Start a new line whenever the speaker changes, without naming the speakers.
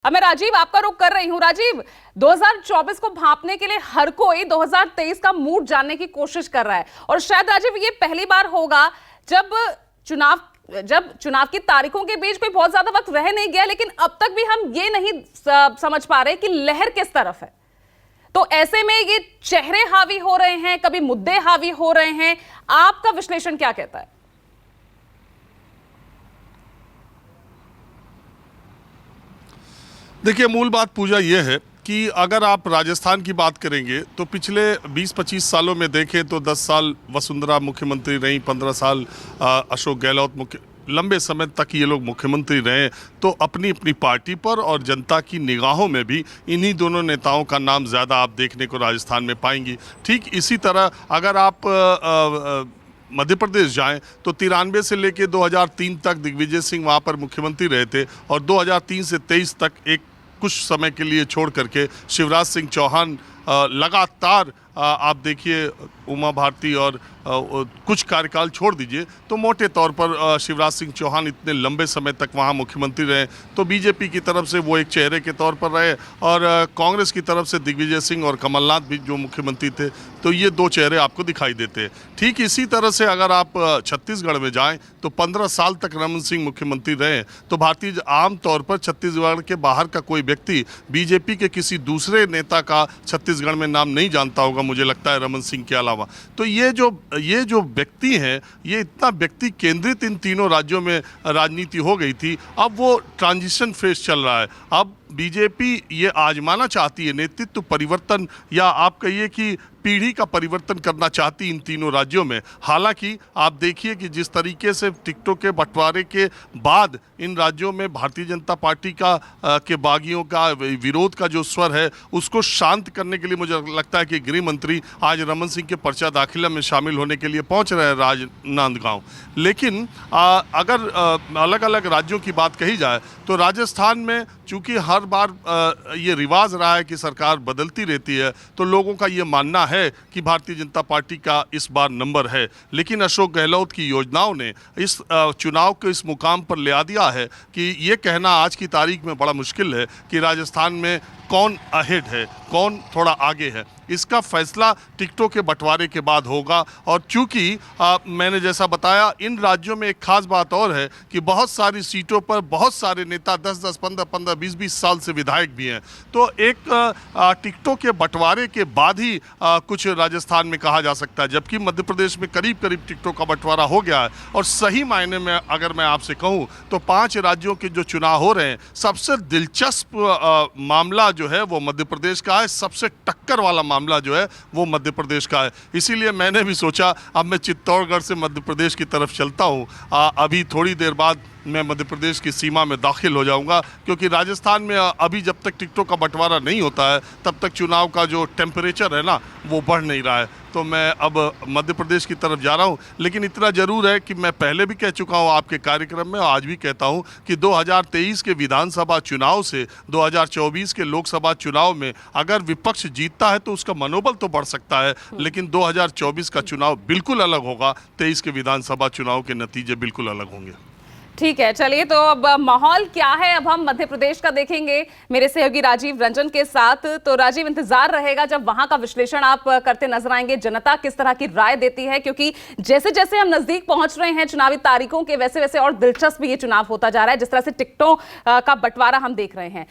अब मैं राजीव आपका रुख कर रही हूं। राजीव, 2024 को भांपने के लिए हर कोई 2023 का मूड जानने की कोशिश कर रहा है और शायद राजीव ये पहली बार होगा जब चुनाव की तारीखों के बीच कोई बहुत ज्यादा वक्त रह नहीं गया, लेकिन अब तक भी हम ये नहीं समझ पा रहे कि लहर किस तरफ है। तो ऐसे में ये चेहरे हावी हो रहे हैं, कभी मुद्दे हावी हो रहे हैं, आपका विश्लेषण क्या कहता है?
देखिए, मूल बात पूजा ये है कि अगर आप राजस्थान की बात करेंगे तो पिछले 20-25 सालों में देखें तो 10 साल वसुंधरा मुख्यमंत्री रही, 15 साल अशोक गहलोत लंबे समय तक ये लोग मुख्यमंत्री रहे। तो अपनी अपनी पार्टी पर और जनता की निगाहों में भी इन्हीं दोनों नेताओं का नाम ज़्यादा आप देखने को राजस्थान में पाएंगी। ठीक इसी तरह अगर आप मध्य प्रदेश जाएं तो 93 से लेकर 2003 तक दिग्विजय सिंह वहां पर मुख्यमंत्री रहे थे और 2003 से 23 तक एक कुछ समय के लिए छोड़ करके शिवराज सिंह चौहान लगातार आप देखिए उमा भारती और कुछ कार्यकाल छोड़ दीजिए तो मोटे तौर पर शिवराज सिंह चौहान इतने लंबे समय तक वहाँ मुख्यमंत्री रहे। तो बीजेपी की तरफ से वो एक चेहरे के तौर पर रहे और कांग्रेस की तरफ से दिग्विजय सिंह और कमलनाथ भी जो मुख्यमंत्री थे, तो ये दो चेहरे आपको दिखाई देते हैं। ठीक इसी तरह से अगर आप छत्तीसगढ़ में जाएँ तो 15 साल तक रमन सिंह मुख्यमंत्री रहे। तो भारतीय आम तौर पर छत्तीसगढ़ के बाहर का कोई व्यक्ति बीजेपी के किसी दूसरे नेता का छत्तीसगढ़ में नाम नहीं जानता होगा, मुझे लगता है, रमन सिंह के अलावा। तो ये जो व्यक्ति हैं, ये इतना व्यक्ति केंद्रित इन तीनों राज्यों में राजनीति हो गई थी। अब वो ट्रांजिशन फेज चल रहा है। अब बीजेपी ये आजमाना चाहती है नेतृत्व परिवर्तन, या आप कहिए कि पीढ़ी का परिवर्तन करना चाहती इन तीनों राज्यों में। हालांकि आप देखिए कि जिस तरीके से टिकटों के बंटवारे के बाद इन राज्यों में भारतीय जनता पार्टी के बागियों का विरोध का जो स्वर है उसको शांत करने के लिए मुझे लगता है कि गृह मंत्री आज रमन सिंह के पर्चा दाखिला में शामिल होने के लिए पहुंच रहे हैं राजनांदगांव। लेकिन अगर अलग अलग राज्यों की बात कही जाए तो राजस्थान में चूंकि हर बार ये रिवाज रहा है कि सरकार बदलती रहती है, तो लोगों का ये मानना है कि भारतीय जनता पार्टी का इस बार नंबर है। लेकिन अशोक गहलोत की योजनाओं ने इस चुनाव को इस मुकाम पर ले आ दिया है कि ये कहना आज की तारीख में बड़ा मुश्किल है कि राजस्थान में कौन अहेड है, कौन थोड़ा आगे है। इसका फैसला टिकटों के बंटवारे के बाद होगा। और चूंकि मैंने जैसा बताया, इन राज्यों में एक खास बात और है कि बहुत सारी सीटों पर बहुत सारे नेता 10-10, 15-15, 20-20 साल से विधायक भी हैं। तो एक टिकटों के बंटवारे के बाद ही कुछ राजस्थान में कहा जा सकता है, जबकि मध्य प्रदेश में करीब करीब टिकटों का बंटवारा हो गया है। और सही मायने में अगर मैं आपसे कहूँ तो 5 राज्यों के जो चुनाव हो रहे हैं, सबसे दिलचस्प मामला जो है वो मध्य प्रदेश का है। सबसे टक्कर वाला मामला जो है वो मध्य प्रदेश का है। इसीलिए मैंने भी सोचा अब मैं चित्तौड़गढ़ से मध्य प्रदेश की तरफ चलता हूँ। अभी थोड़ी देर बाद मैं मध्य प्रदेश की सीमा में दाखिल हो जाऊंगा, क्योंकि राजस्थान में अभी जब तक टिकटों का बंटवारा नहीं होता है तब तक चुनाव का जो टेम्परेचर है ना वो बढ़ नहीं रहा है। तो मैं अब मध्य प्रदेश की तरफ जा रहा हूं। लेकिन इतना ज़रूर है कि मैं पहले भी कह चुका हूं आपके कार्यक्रम में, आज भी कहता हूं कि 2023 के विधानसभा चुनाव से 2024 के लोकसभा चुनाव में अगर विपक्ष जीतता है तो उसका मनोबल तो बढ़ सकता है, लेकिन 2024 का चुनाव बिल्कुल अलग होगा। 23 के विधानसभा चुनाव के नतीजे बिल्कुल अलग होंगे।
ठीक है, चलिए, तो अब माहौल क्या है अब हम मध्य प्रदेश का देखेंगे मेरे सहयोगी राजीव रंजन के साथ। तो राजीव, इंतजार रहेगा जब वहां का विश्लेषण आप करते नजर आएंगे, जनता किस तरह की राय देती है, क्योंकि जैसे जैसे हम नजदीक पहुंच रहे हैं चुनावी तारीखों के, वैसे वैसे और दिलचस्प ये चुनाव होता जा रहा है, जिस तरह से टिकटों का बंटवारा हम देख रहे हैं।